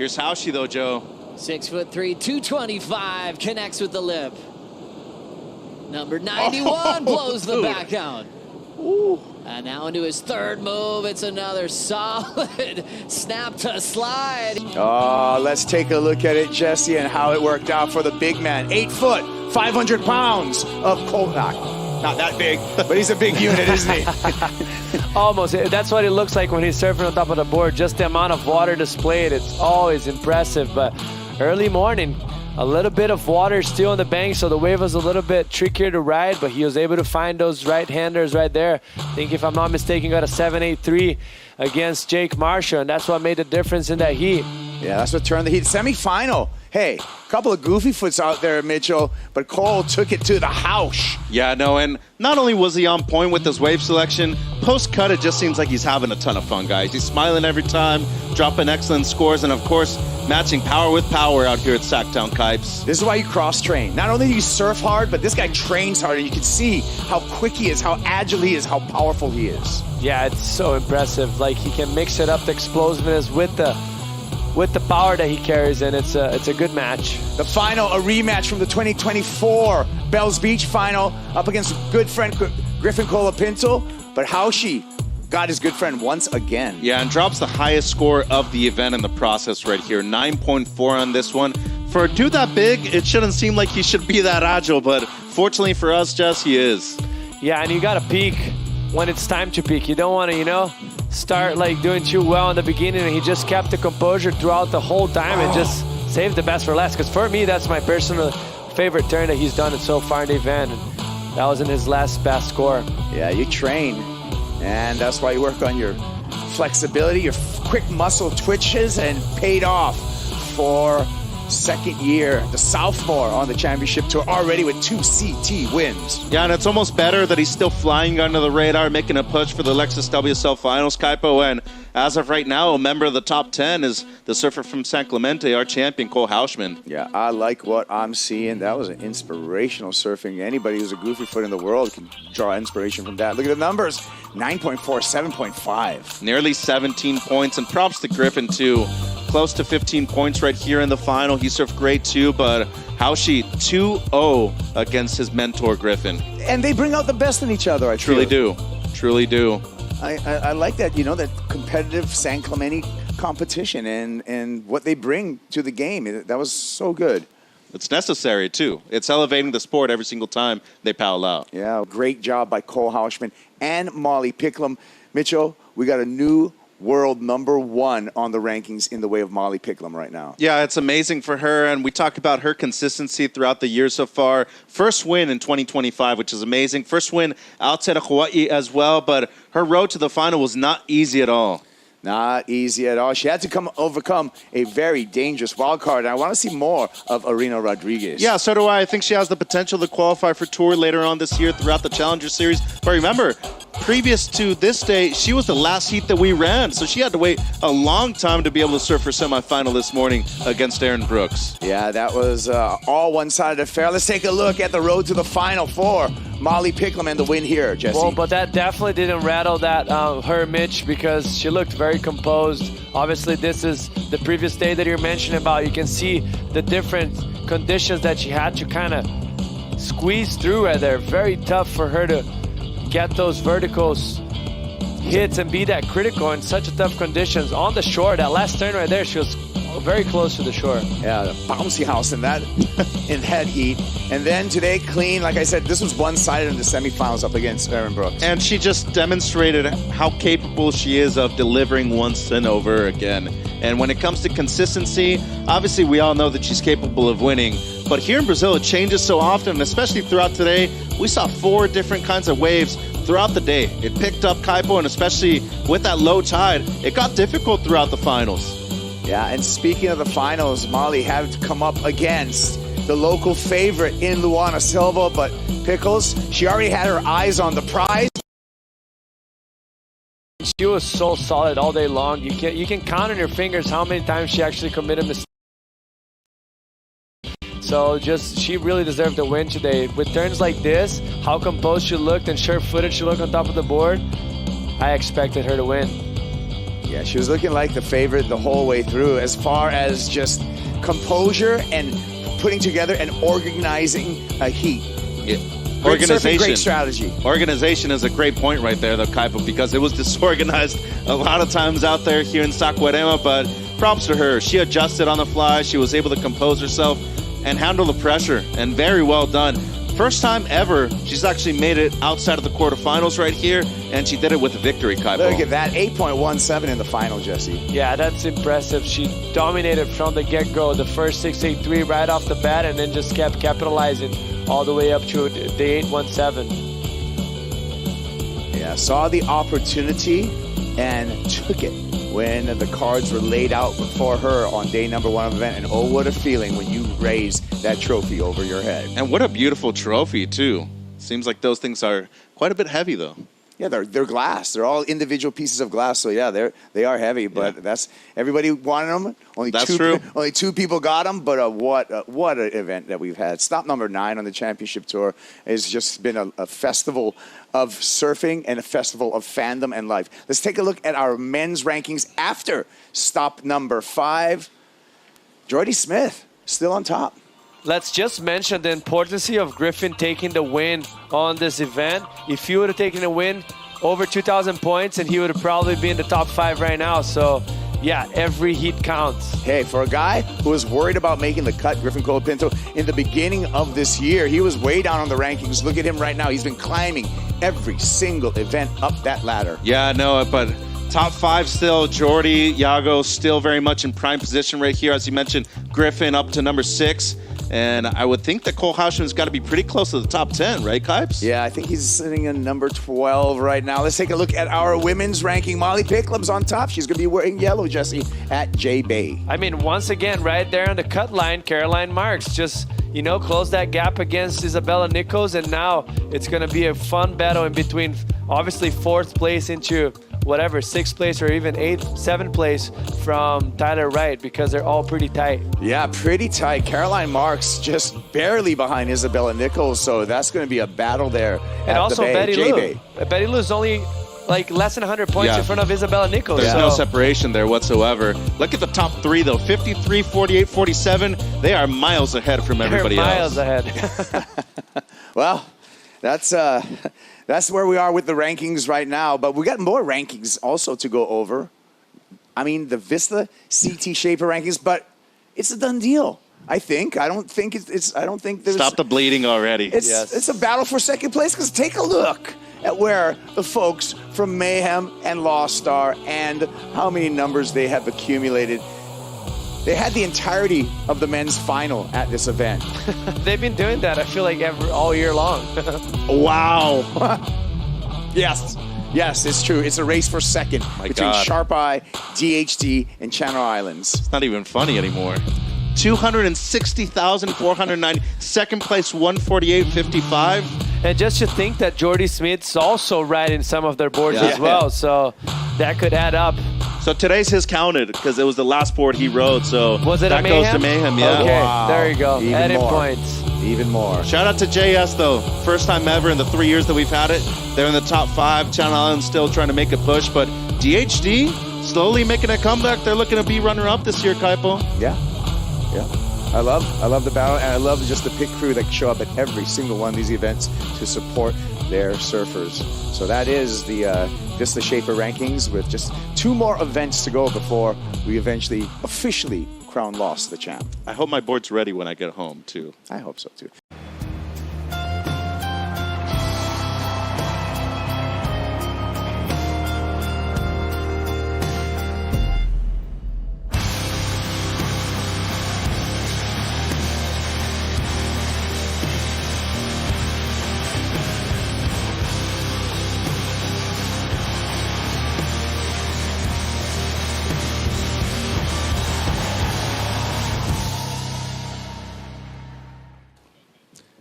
Here's Haushi though, Joe. 6'3", 225, connects with the lip. Number 91 blows the back out. Ooh. And now into his third move. It's another solid snap to slide. Oh, let's take a look at it, Jesse, and how it worked out for the big man. 8 foot, 500 pounds of Konak. Not that big, but he's a big unit, isn't he? Almost. That's what it looks like when he's surfing on top of the board. Just the amount of water displayed, it's always impressive. But early morning, a little bit of water still on the bank, so the wave was a little bit trickier to ride, but he was able to find those right-handers right there. I think, if I'm not mistaken, got a 7.83 against Jake Marshall, and that's what made the difference in that heat. Yeah, that's what turned the heat. Semi-final. Hey, a couple of goofy foots out there, Mitchell, but Cole took it to the house. Yeah, no, and not only was he on point with his wave selection, post-cut, it just seems like he's having a ton of fun, guys. He's smiling every time, dropping excellent scores, and of course, matching power with power out here at Sacktown Kipes. This is why you cross-train. Not only do you surf hard, but this guy trains hard, and you can see how quick he is, how agile he is, how powerful he is. Yeah, it's so impressive. Like, he can mix it up, the explosiveness with the power that he carries, and it's a good match. The final, a rematch from the 2024 Bells Beach final, up against good friend Griffin Colapinto, but Haushi got his good friend once again. Yeah, and drops the highest score of the event in the process right here, 9.4 on this one. For a dude that big, it shouldn't seem like he should be that agile, but fortunately for us, Jess, he is. Yeah, and you got to peak when it's time to peak. You don't want to, start like doing too well in the beginning, and he just kept the composure throughout the whole time and just saved the best for last. Because for me, that's my personal favorite turn that he's done so far in the event, and that was in his last best score. Yeah, you train, and that's why you work on your flexibility, your quick muscle twitches, and paid off for second year, the sophomore on the championship tour, already with 2 CT wins. Yeah, and it's almost better that he's still flying under the radar, making a push for the Lexus WSL Finals, Kaipo, and as of right now, a member of the top 10 is the surfer from San Clemente, our champion, Cole Hauschman. Yeah, I like what I'm seeing. That was an inspirational surfing. Anybody who's a goofy foot in the world can draw inspiration from that. Look at the numbers, 9.4, 7.5. Nearly 17 points, and props to Griffin, too. Close to 15 points right here in the final. He surfed great, too, but Haushi 2-0 against his mentor, Griffin. And they bring out the best in each other, I Truly do. Truly do. I like that, that competitive San Clemente competition and what they bring to the game. That was so good. It's necessary, too. It's elevating the sport every single time they paddle out. Yeah, great job by Cole Hauschman and Molly Picklum. Mitchell, we got a new world #1 on the rankings in the way of Molly Picklum right now. Yeah, it's amazing for her, and we talk about her consistency throughout the year so far. First win in 2025, which is amazing. First win outside of Hawaii as well, but her road to the final was not easy at all. Not easy at all. She had to overcome a very dangerous wild card. I want to see more of Arena Rodriguez. Yeah, so do I. I think she has the potential to qualify for tour later on this year throughout the Challenger Series. But remember, previous to this day, she was the last heat that we ran, so she had to wait a long time to be able to surf her semifinal this morning against Erin Brooks. Yeah, that was all one-sided affair. Let's take a look at the road to the final for Molly Picklum and the win here, Jesse. Well, but that definitely didn't rattle that her, Mitch, because she looked very composed. Obviously, this is the previous day that you're mentioning about. You can see the different conditions that she had to kind of squeeze through right there. Very tough for her to get those verticals hits and be that critical in such a tough conditions. On the shore, that last turn right there, she was very close to the shore. Yeah, the bouncy house in that in head heat. And then today, clean. Like I said, this was one-sided in the semifinals up against Erin Brooks. And she just demonstrated how capable she is of delivering once and over again. And when it comes to consistency, obviously we all know that she's capable of winning. But here in Brazil, it changes so often, and especially throughout today, we saw 4 different kinds of waves throughout the day. It picked up Kaipo, and especially with that low tide, it got difficult throughout the finals. Yeah, and speaking of the finals, Molly had to come up against the local favorite in Luana Silva, but Pickles, she already had her eyes on the prize. She was so solid all day long. You can count on your fingers how many times she actually committed mistakes. So she really deserved the win today. With turns like this, how composed she looked and sure-footed she looked on top of the board, I expected her to win. Yeah, she was looking like the favorite the whole way through as far as just composure and putting together and organizing a heat. Yeah. Great Organization. surfing, great strategy. Organization is a great point right there, though, Kaipo, because it was disorganized a lot of times out there here in Saquarema, but props to her. She adjusted on the fly. She was able to compose herself and handle the pressure, and very well done. First time ever she's actually made it outside of the quarterfinals right here, and she did it with a victory, Kaipo. Look at that, 8.17 in the final, Jesse. Yeah, that's impressive. She dominated from the get-go, the first 6.83 right off the bat, and then just kept capitalizing all the way up to the 8.17. Yeah, saw the opportunity and took it when the cards were laid out before her on day number 1 of the event. And oh, what a feeling when you raise that trophy over your head. And what a beautiful trophy, too. Seems like those things are quite a bit heavy, though. Yeah, they're glass. They're all individual pieces of glass. So yeah, they are heavy. But that's everybody wanted them. That's true. Only 2 people got them. But what an event that we've had. Stop number 9 on the championship tour has just been a festival of surfing and a festival of fandom and life. Let's take a look at our men's rankings after stop number 5. Jordy Smith still on top. Let's just mention the importance of Griffin taking the win on this event. If he would have taken a win over 2,000 points, and he would have probably been in the top 5 right now. So, yeah, every heat counts. Hey, for a guy who was worried about making the cut, Griffin Colapinto, in the beginning of this year, he was way down on the rankings. Look at him right now. He's been climbing every single event up that ladder. Yeah, no, but top 5 still. Jordy, Iago still very much in prime position right here. As you mentioned, Griffin up to number 6. And I would think that Cole Hausman's got to be pretty close to the top 10, right, Kipes? Yeah, I think he's sitting in number 12 right now. Let's take a look at our women's ranking. Molly Picklum's on top. She's going to be wearing yellow, Jesse, at J-Bay. I mean, once again, right there on the cut line, Caroline Marks just, close that gap against Isabella Nichols, and now it's going to be a fun battle in between, obviously, 4th place into whatever, 6th place or even 7th place from Tyler Wright, because they're all pretty tight. Yeah, pretty tight. Caroline Marks just barely behind Isabella Nichols, so that's going to be a battle there. And also Betty Lou. J-Bay. Betty Lou's only like less than 100 points in front of Isabella Nichols. There's no separation there whatsoever. Look at the top 3, though. 53, 48, 47. They are miles ahead from everybody else. They're miles ahead. Well, that's where we are with the rankings right now, but we got more rankings also to go over. I mean, the Vissla CT Shaper Rankings, but it's a done deal. I don't think there's... Stop the bleeding already. It's a battle for 2nd place, because take a look at where the folks from Mayhem and Lost Star and how many numbers they have accumulated. They had the entirety of the men's final at this event. They've been doing that, I feel like, all year long. Wow. Yes, it's true. It's a race for 2nd between Sharp Eye, DHD, and Channel Islands. It's not even funny anymore. 260,490. 2nd place, 148.55. And just to think that Jordy Smith's also riding some of their boards as well, so that could add up. So today's his counted, because it was the last board he rode, so was it that goes to Mayhem, yeah. Okay, wow. There you go. Adding points. Even more. Shout out to JS, though. First time ever in the 3 years that we've had it. They're in the top 5. Channel Islands still trying to make a push, but DHD slowly making a comeback. They're looking to be runner-up this year, Kaipo. Yeah. I love the battle, and I love just the pit crew that show up at every single one of these events to support their surfers. So that is the Vissla Shaper Rankings, with just 2 more events to go before we eventually officially crown Lost the champ. I hope my board's ready when I get home, too. I hope so, too.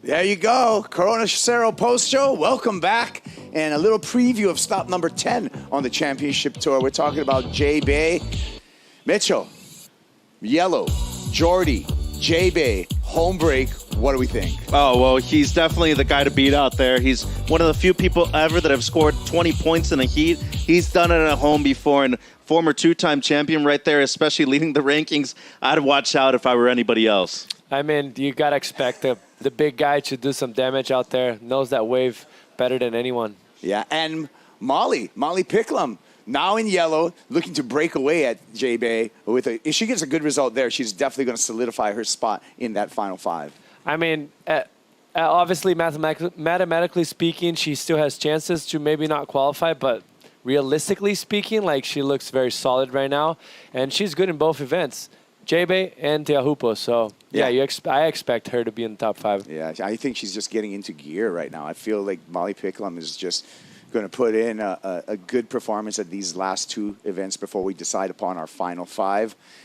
There you go. Corona Cero post show. Welcome back. And a little preview of stop number 10 on the championship tour. We're talking about J-Bay. Mitchell, Yellow, Jordy, J-Bay, home break. What do we think? Oh, well, he's definitely the guy to beat out there. He's one of the few people ever that have scored 20 points in a heat He's done it at home before, and former two-time champion right there, especially leading the rankings. I'd watch out if I were anybody else. I mean, you got to expect the big guy to do some damage out there. Knows that wave better than anyone. Yeah, and Molly Picklum, now in yellow, looking to break away at J-Bay. If she gets a good result there, she's definitely going to solidify her spot in that final 5. I mean, obviously, mathematically speaking, she still has chances to maybe not qualify, but realistically speaking, like, she looks very solid right now, and she's good in both events, J-Bay and Teahupo. So, I expect her to be in the top 5. Yeah, I think she's just getting into gear right now. I feel like Molly Picklum is just going to put in a good performance at these last 2 events before we decide upon our final 5.